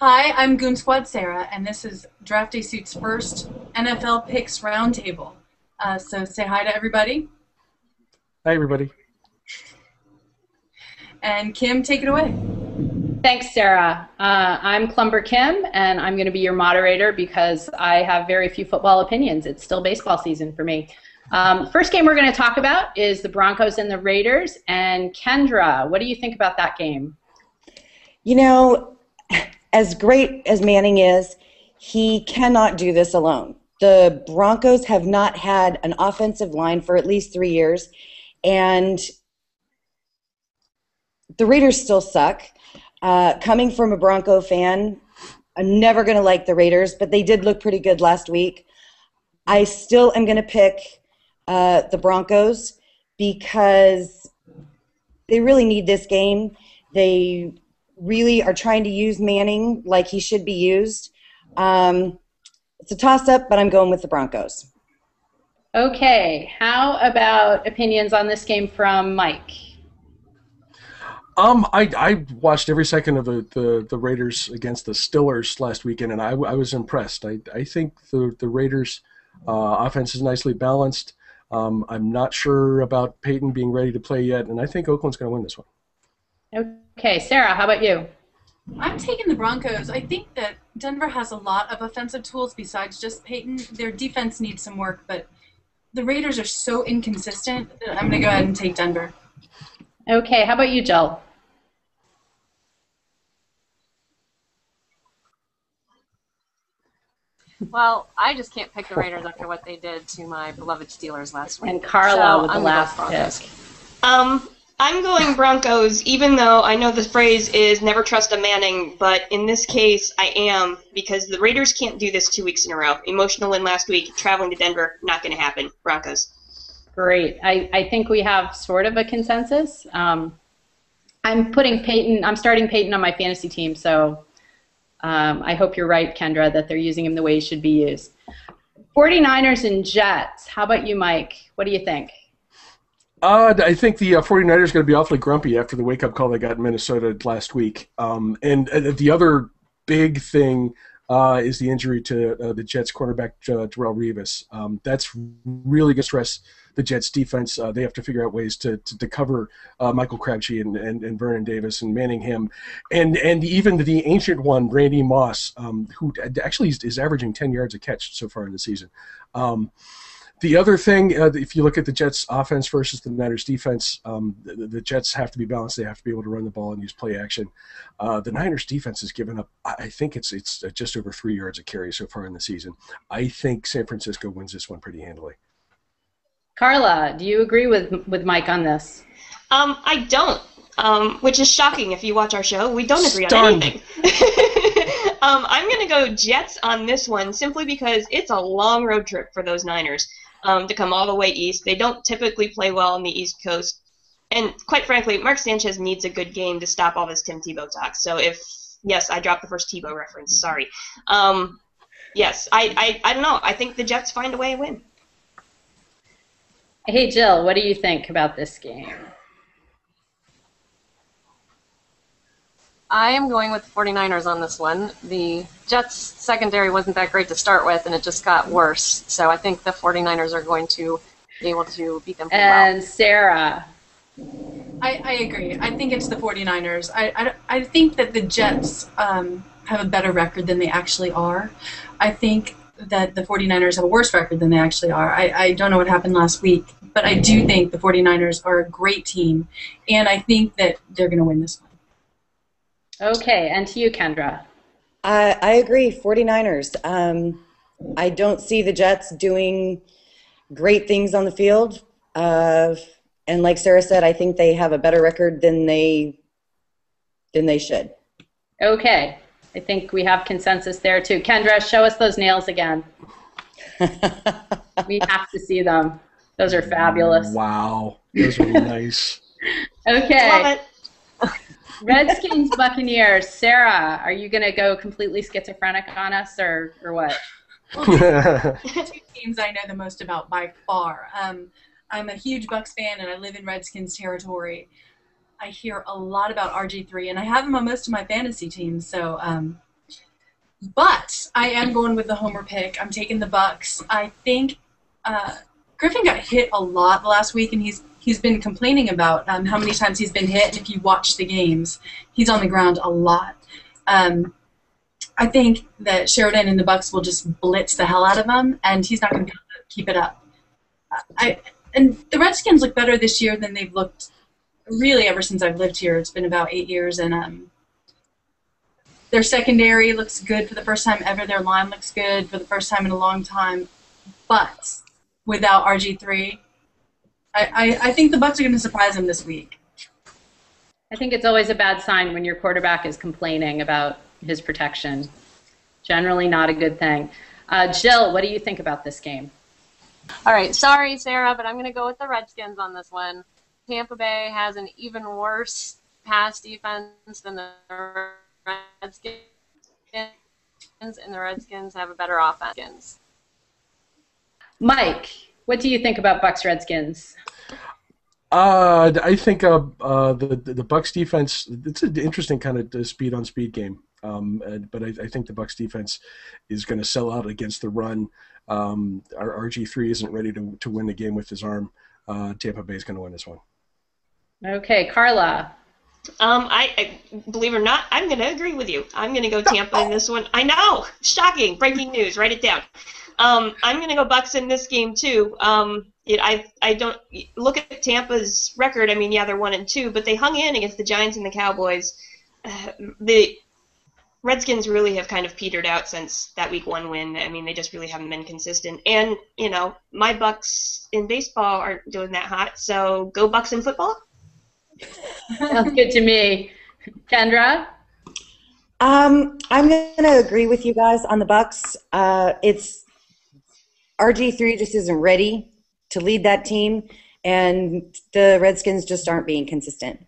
Hi, I'm Goon Squad Sarah, and this is Draft Day Suit's first NFL Picks Roundtable. So say hi to everybody. Hi, everybody. And Kim, take it away. Thanks, Sarah. I'm Clumber Kim, and I'm going to be your moderator because I have very few football opinions. It's still baseball season for me. First game we're going to talk about is the Broncos and the Raiders. And Kendra, what do you think about that game? You know, as great as Manning is, he cannot do this alone. The Broncos have not had an offensive line for at least 3 years, and the Raiders still suck. Coming from a Bronco fan, I'm never going to like the Raiders, but they did look pretty good last week. I still am going to pick the Broncos because they really need this game. They really are trying to use Manning like he should be used. It's a toss-up, but I'm going with the Broncos. Okay, how about opinions on this game from Mike? I watched every second of the Raiders against the Steelers last weekend, and I was impressed. I think the Raiders' offense is nicely balanced. I'm not sure about Peyton being ready to play yet, and I think Oakland's going to win this one. Okay, Sarah, how about you? I'm taking the Broncos. I think that Denver has a lot of offensive tools besides just Peyton. Their defense needs some work, but the Raiders are so inconsistent that I'm going to go ahead and take Denver. Okay, how about you, Jill? Well, I just can't pick the Raiders after what they did to my beloved Steelers last week. And Carla So with the I'm last gonna go Broncos. pick. I'm going Broncos, even though I know the phrase is never trust a Manning, but in this case, I am, because the Raiders can't do this 2 weeks in a row. Emotional win last week, traveling to Denver, not going to happen. Broncos. Great. I think we have sort of a consensus. I'm starting Peyton on my fantasy team, so I hope you're right, Kendra, that they're using him the way he should be used. 49ers and Jets. How about you, Mike? What do you think? I think the 49ers are going to be awfully grumpy after the wake-up call they got in Minnesota last week. And the other big thing is the injury to the Jets cornerback, Darrelle Revis. That's really going to stress the Jets defense. They have to figure out ways to cover Michael Crabtree and Vernon Davis and manning him. And even the ancient one, Randy Moss, who actually is averaging 10 yards a catch so far in the season. The other thing, if you look at the Jets' offense versus the Niners' defense, the Jets have to be balanced. They have to be able to run the ball and use play action. The Niners' defense has given up, I think it's just over 3 yards a carry so far in the season. I think San Francisco wins this one pretty handily. Carla, do you agree with Mike on this? I don't, which is shocking if you watch our show. We don't agree Stunned. on anything. I'm going to go Jets on this one simply because it's a long road trip for those Niners. To come all the way east. They don't typically play well on the East Coast. And quite frankly, Mark Sanchez needs a good game to stop all this Tim Tebow talk. So yes, I dropped the first Tebow reference. Sorry. Yes, I don't know. I think the Jets find a way to win. Hey, Jill, what do you think about this game? I am going with the 49ers on this one. The Jets secondary wasn't that great to start with, and it just got worse. So I think the 49ers are going to be able to beat them pretty well. And Sarah. I agree. I think it's the 49ers. I think that the Jets have a better record than they actually are. I think that the 49ers have a worse record than they actually are. I don't know what happened last week, but I do think the 49ers are a great team, and I think that they're going to win this one. Okay, and to you, Kendra. I agree, 49ers. I don't see the Jets doing great things on the field. And like Sarah said, I think they have a better record than they should. Okay, I think we have consensus there too. Kendra, show us those nails again. We have to see them. Those are fabulous. Wow, those are nice. Okay. Love it. Redskins, Buccaneers. Sarah, are you going to go completely schizophrenic on us or what? Well, two teams I know the most about by far. I'm a huge Bucs fan, and I live in Redskins territory. I hear a lot about RG3, and I have him on most of my fantasy teams. So But I am going with the homer pick. I'm taking the Bucks. I think Griffin got hit a lot last week, and he's been complaining about how many times he's been hit. And if you watch the games, he's on the ground a lot. I think that Sheridan and the Bucks will just blitz the hell out of him, and he's not going to be able to keep it up. And the Redskins look better this year than they've looked really ever since I've lived here. It's been about 8 years, and their secondary looks good for the first time ever. Their line looks good for the first time in a long time. But without RG3, I think the Bucks are going to surprise them this week. I think it's always a bad sign when your quarterback is complaining about his protection. Generally not a good thing. Jill, what do you think about this game? All right, sorry, Sarah, but I'm going to go with the Redskins on this one. Tampa Bay has an even worse pass defense than the Redskins, and the Redskins have a better offense. Mike, what do you think about Bucks Redskins? I think the Bucks defense, it's an interesting kind of speed-on-speed game. But I think the Bucks defense is going to sell out against the run. Our RG3 isn't ready to win the game with his arm. Tampa Bay is going to win this one. Okay, Carla. I believe it or not, I'm going to agree with you. I'm going to go Tampa in this one. I know, shocking, breaking news. Write it down. I'm going to go Bucks in this game too. I don't look at Tampa's record. I mean, yeah, they're 1-2, but they hung in against the Giants and the Cowboys. The Redskins really have kind of petered out since that Week 1 win. I mean, they just really haven't been consistent. And my Bucks in baseball aren't doing that hot. So go Bucks in football. Sounds good to me. Kendra? I'm going to agree with you guys on the Bucks. It's RG3 just isn't ready to lead that team, and the Redskins just aren't being consistent.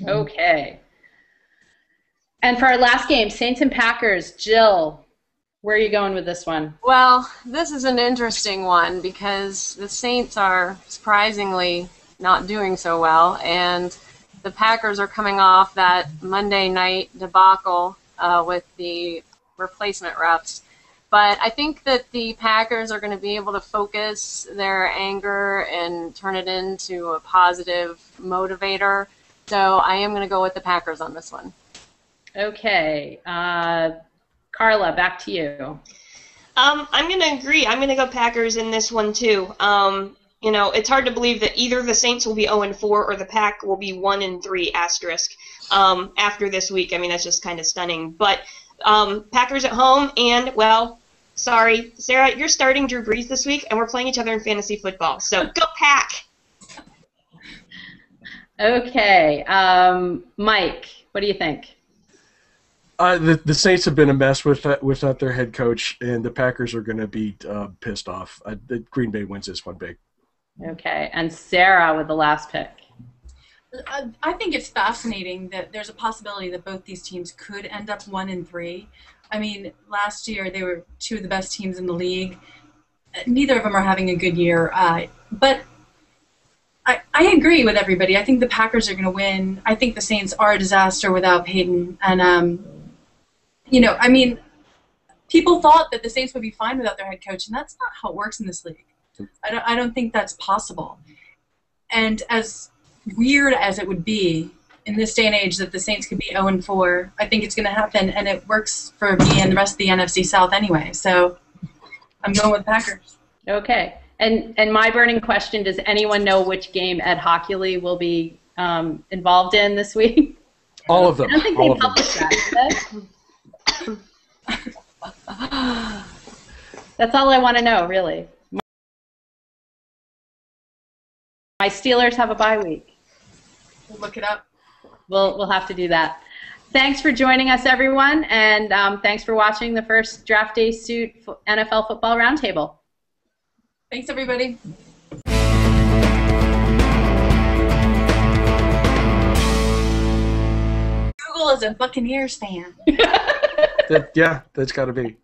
Okay. And for our last game, Saints and Packers. Jill, where are you going with this one? Well, this is an interesting one because the Saints are surprisingly not doing so well, and the Packers are coming off that Monday night debacle with the replacement refs. But I think that the Packers are going to be able to focus their anger and turn it into a positive motivator. So I am going to go with the Packers on this one. Okay. Carla, back to you. I'm going to agree. I'm going to go Packers in this one too. It's hard to believe that either the Saints will be 0-4 or the Pack will be 1-3 asterisk after this week. I mean, that's just kind of stunning. But Packers at home, and, well, sorry, Sarah, you're starting Drew Brees this week, and we're playing each other in fantasy football. So go Pack! Okay. Mike, what do you think? The Saints have been a mess without their head coach, and the Packers are going to be pissed off. Green Bay wins this one big. Okay. And Sarah with the last pick. I think it's fascinating that there's a possibility that both these teams could end up 1-3. I mean, last year they were two of the best teams in the league. Neither of them are having a good year. But I agree with everybody. I think the Packers are going to win. I think the Saints are a disaster without Peyton. And, I mean, people thought that the Saints would be fine without their head coach, and that's not how it works in this league. I don't think that's possible. And as weird as it would be in this day and age that the Saints could be 0-4, I think it's going to happen, and it works for me and the rest of the NFC South anyway. So I'm going with Packers. Okay. And my burning question, does anyone know which game Ed Hochuli will be involved in this week? All of them. I don't think they published that, did they? That's all I want to know, really. My Steelers have a bye week. We'll look it up. We'll have to do that. Thanks for joining us, everyone, and thanks for watching the first Draft Day Suit NFL Football Roundtable. Thanks, everybody. Google is a Buccaneers fan. Yeah, that's got to be.